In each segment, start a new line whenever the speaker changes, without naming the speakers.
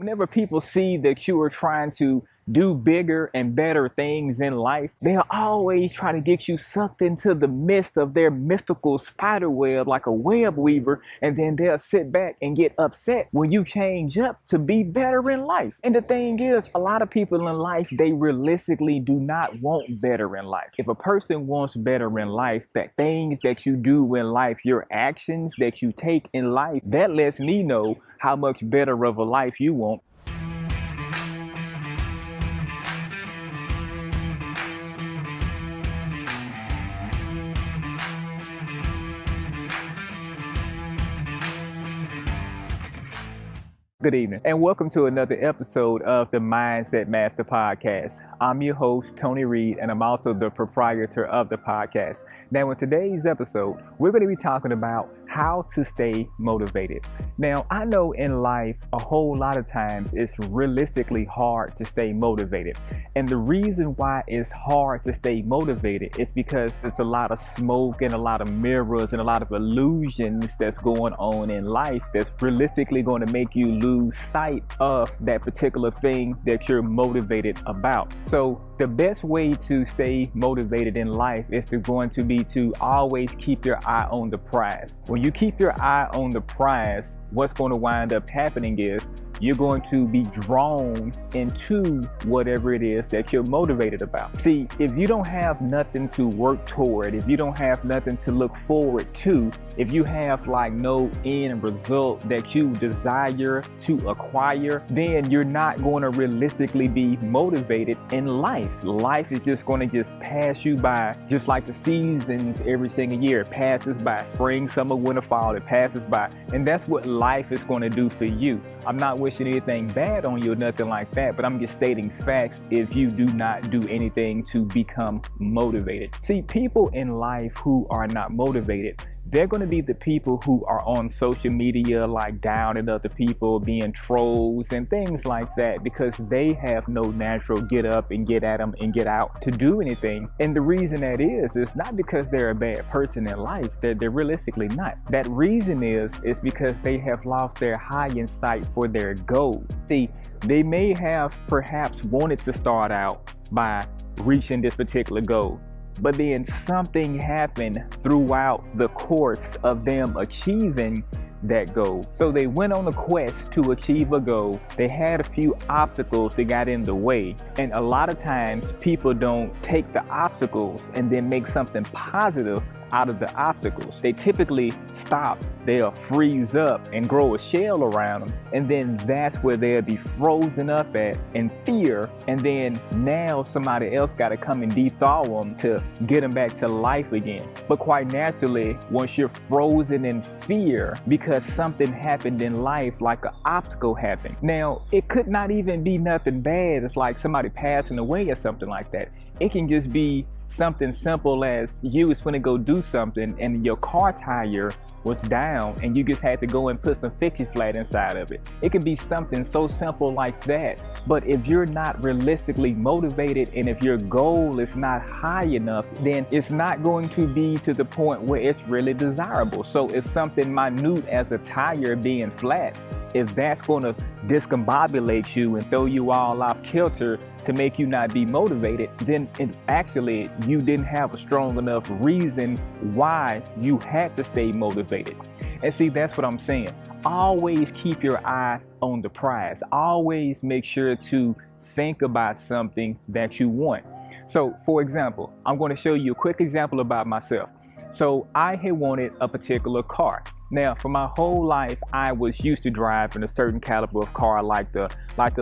Whenever people see that you are trying to do bigger and better things in life, they'll always try to get you sucked into the midst of their mystical spider web like a web weaver, and then they'll sit back and get upset when you change up to be better in life. And the thing is, a lot of people in life, they realistically do not want better in life. If a person wants better in life, that things that you do in life, your actions that you take in life, that lets me know how much better of a life you want. Good evening, and welcome to another episode of the Mindset Master Podcast. I'm your host, Tony Reed, and I'm also the proprietor of the podcast. Now, in today's episode, we're going to be talking about how to stay motivated. Now, I know in life, a whole lot of times it's realistically hard to stay motivated. And the reason why it's hard to stay motivated is because it's a lot of smoke and a lot of mirrors and a lot of illusions that's going on in life that's realistically going to make you lose sight of that particular thing that you're motivated about. So the best way to stay motivated in life is going to be to always keep your eye on the prize. When you keep your eye on the prize, what's going to wind up happening is you're going to be drawn into whatever it is that you're motivated about. See, if you don't have nothing to work toward, if you don't have nothing to look forward to, if you have like no end result that you desire to acquire, then you're not going to realistically be motivated in life. Life is just going to just pass you by, just like the seasons every single year. It passes by. Spring, summer, winter, fall, it passes by. And that's what life is going to do for you. I'm not wishing anything bad on you or nothing like that, but I'm just stating facts if you do not do anything to become motivated. See, people in life who are not motivated, they're going to be the people who are on social media, like down at other people, being trolls and things like that, because they have no natural get up and get at them and get out to do anything. And the reason that is not because they're a bad person in life. They're realistically not. That reason is because they have lost their high in sight for their goal. See, they may have perhaps wanted to start out by reaching this particular goal, but then something happened throughout the course of them achieving that goal. So they went on a quest to achieve a goal. They had a few obstacles that got in the way. And a lot of times people don't take the obstacles and then make something positive out of the obstacles. They typically stop, they'll freeze up and grow a shell around them. And then that's where they'll be frozen up at in fear. And then now somebody else got to come and dethaw them to get them back to life again. But quite naturally, once you're frozen in fear because something happened in life, like an obstacle happened. Now, it could not even be nothing bad. It's like somebody passing away or something like that. It can just be something simple as you was finna go do something and your car tire was down and you just had to go and put some fixie flat inside of it. It could be something so simple like that. But if you're not realistically motivated and if your goal is not high enough, then it's not going to be to the point where it's really desirable. So if something minute as a tire being flat, if that's going to discombobulate you and throw you all off kilter to make you not be motivated, then actually you didn't have a strong enough reason why you had to stay motivated. And see, that's what I'm saying. Always keep your eye on the prize. Always make sure to think about something that you want. So, for example, I'm going to show you a quick example about myself. So I had wanted a particular car. Now, for my whole life, I was used to driving a certain caliber of car, like the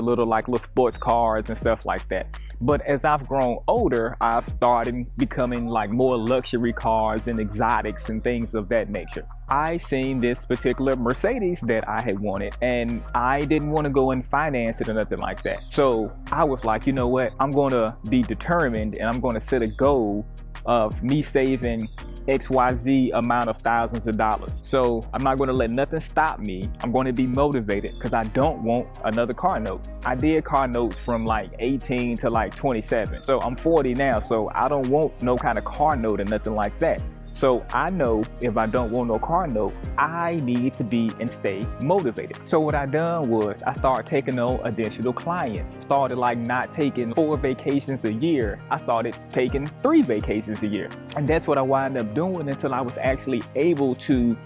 little sports cars and stuff like that. But as I've grown older, I've started becoming like more luxury cars and exotics and things of that nature. I seen this particular Mercedes that I had wanted, and I didn't want to go and finance it or nothing like that. So I was like, you know what? I'm going to be determined and I'm going to set a goal of me saving XYZ amount of thousands of dollars. So I'm not going to let nothing stop me. I'm going to be motivated because I don't want another car note. I did car notes from like 18 to like 27. So I'm 40 now. So I don't want no kind of car note or nothing like that. So I know if I don't want no car note, I need to be and stay motivated. So what I done was I started taking on additional clients. Started like not taking 4 vacations a year. I started taking 3 vacations a year. And that's what I wound up doing until I was actually able to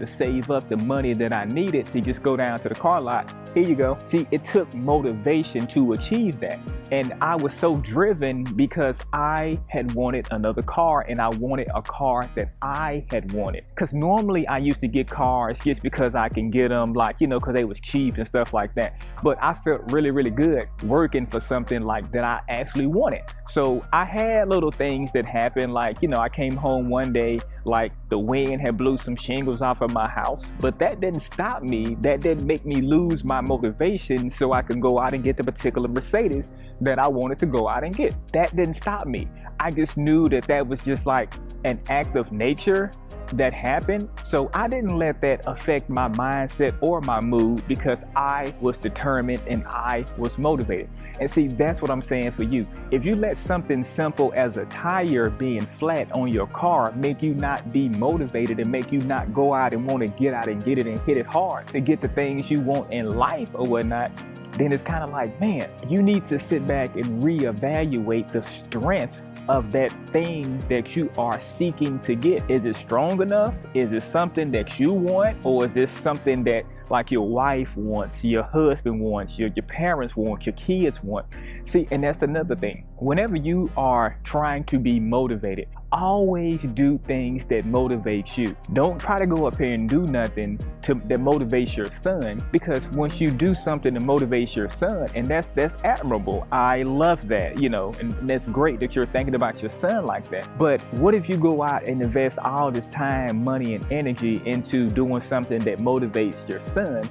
save up the money that I needed to just go down to the car lot. Here you go. See, it took motivation to achieve that. And I was so driven because I had wanted another car, and I wanted a car that I had wanted. Because normally I used to get cars just because I can get them, like, because they was cheap and stuff like that. But I felt really, really good working for something like that I actually wanted. So I had little things that happened, like, I came home one day, like the wind had blew some shingles off of my house, but that didn't stop me. That didn't make me lose my motivation so I could go out and get the particular Mercedes that I wanted to go out and get. That didn't stop me. I just knew that that was just like an act of nature that happened. So I didn't let that affect my mindset or my mood because I was determined and I was motivated. And see, that's what I'm saying for you. If you let something simple as a tire being flat on your car make you not be motivated and make you not go out and want to get out and get it and hit it hard to get the things you want in life or whatnot, then it's kind of like, man, you need to sit back and reevaluate the strength of that thing that you are seeking to get. Is it strong enough? Is it something that you want? Or is this something that like your wife wants, your husband wants, your parents want, your kids want? See, and that's another thing. Whenever you are trying to be motivated, always do things that motivate you. Don't try to go up here and do nothing that motivates your son, because once you do something that motivates your son, and that's admirable. I love that, and that's great that you're thinking about your son like that. But what if you go out and invest all this time, money, and energy into doing something that motivates your son,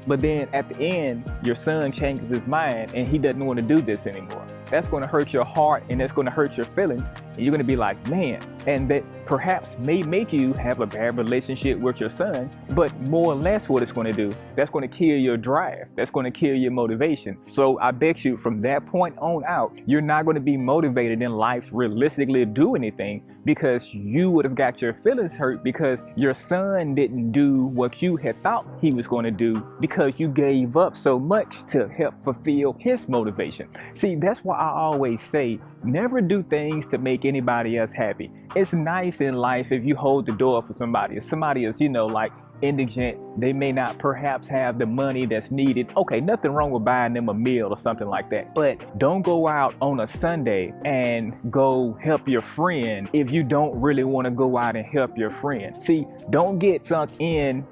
but then at the end, your son changes his mind and he doesn't want to do this anymore? That's going to hurt your heart and that's going to hurt your feelings. And you're going to be like, man, and that perhaps may make you have a bad relationship with your son. But more or less what it's going to do, that's going to kill your drive. That's going to kill your motivation. So I bet you from that point on out, you're not going to be motivated in life realistically to do anything, because you would have got your feelings hurt because your son didn't do what you had thought he was going to do because you gave up so much to help fulfill his motivation. See, that's why I always say, never do things to make anybody else happy. It's nice in life if you hold the door for somebody. If somebody is, like indigent, they may not perhaps have the money that's needed. Okay, nothing wrong with buying them a meal or something like that. But don't go out on a Sunday and go help your friend if you don't really want to go out and help your friend. See, don't get sucked in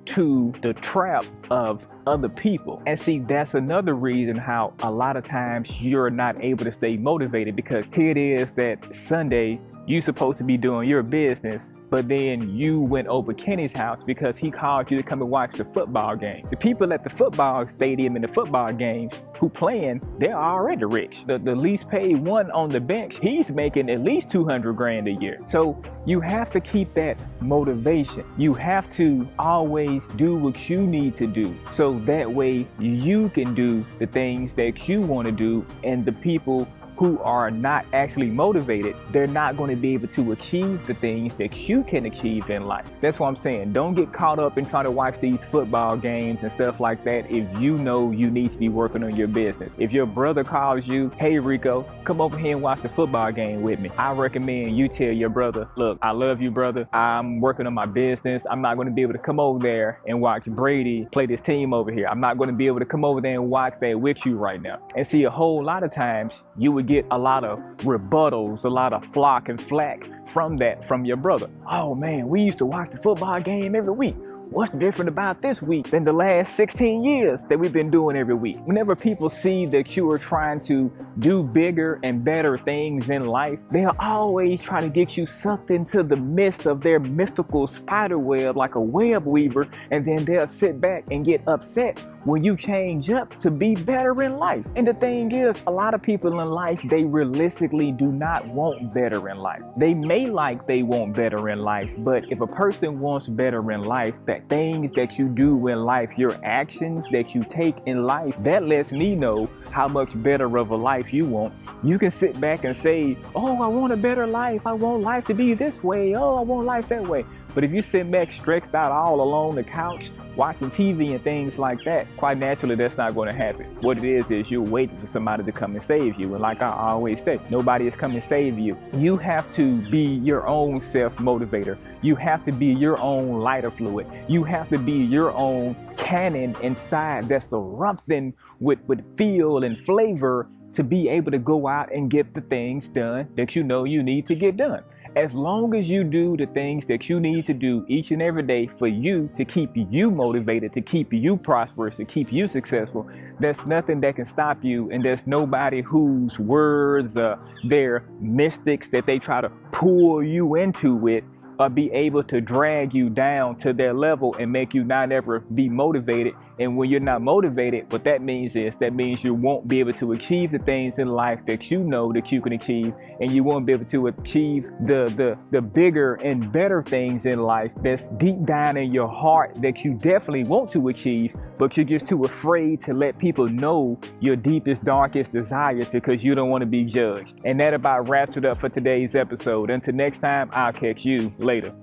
to the trap of other people. And see, that's another reason how a lot of times you're not able to stay motivated, because here it is that Sunday you're supposed to be doing your business, but then you went over Kenny's house because he called you to come and watch the football game. The people at the football stadium and the football games who playing, they're already rich. The least paid one on the bench, he's making at least $200,000 a year. So you have to keep that motivation. You have to always do what you need to do, so that way you can do the things that you want to do, and the people who are not actually motivated, they're not going to be able to achieve the things that you can achieve in life. That's what I'm saying. Don't get caught up in trying to watch these football games and stuff like that if you know you need to be working on your business. If your brother calls you, hey Rico, come over here and watch the football game with me, I recommend you tell your brother, look, I love you, brother. I'm working on my business. I'm not going to be able to come over there and watch Brady play this team over here. I'm not going to be able to come over there and watch that with you right now. And see, a whole lot of times you would get a lot of rebuttals, a lot of flock and flack from your brother. Oh man, we used to watch the football game every week. What's different about this week than the last 16 years that we've been doing every week? Whenever people see that you are trying to do bigger and better things in life, they'll always try to get you sucked into the midst of their mystical spider web like a web weaver, and then they'll sit back and get upset when you change up to be better in life. And the thing is, a lot of people in life, they realistically do not want better in life. They may like they want better in life, but if a person wants better in life, that that things that you do in life, your actions that you take in life, that lets me know how much better of a life you want. You can sit back and say, oh, I want a better life. I want life to be this way. Oh, I want life that way. But if you sit back stretched out all alone the couch, watching TV and things like that, quite naturally, that's not going to happen. What it is you're waiting for somebody to come and save you. And like I always say, nobody is coming to save you. You have to be your own self-motivator. You have to be your own lighter fluid. You have to be your own cannon inside that's erupting with feel and flavor to be able to go out and get the things done that you know you need to get done. As long as you do the things that you need to do each and every day for you to keep you motivated, to keep you prosperous, to keep you successful, there's nothing that can stop you. And there's nobody whose words, their mystics that they try to pull you into it, or be able to drag you down to their level and make you not ever be motivated. And when you're not motivated, what that means you won't be able to achieve the things in life that you know that you can achieve, and you won't be able to achieve the bigger and better things in life that's deep down in your heart that you definitely want to achieve, but you're just too afraid to let people know your deepest, darkest desires because you don't want to be judged. And that about wraps it up for today's episode. Until next time, I'll catch you later.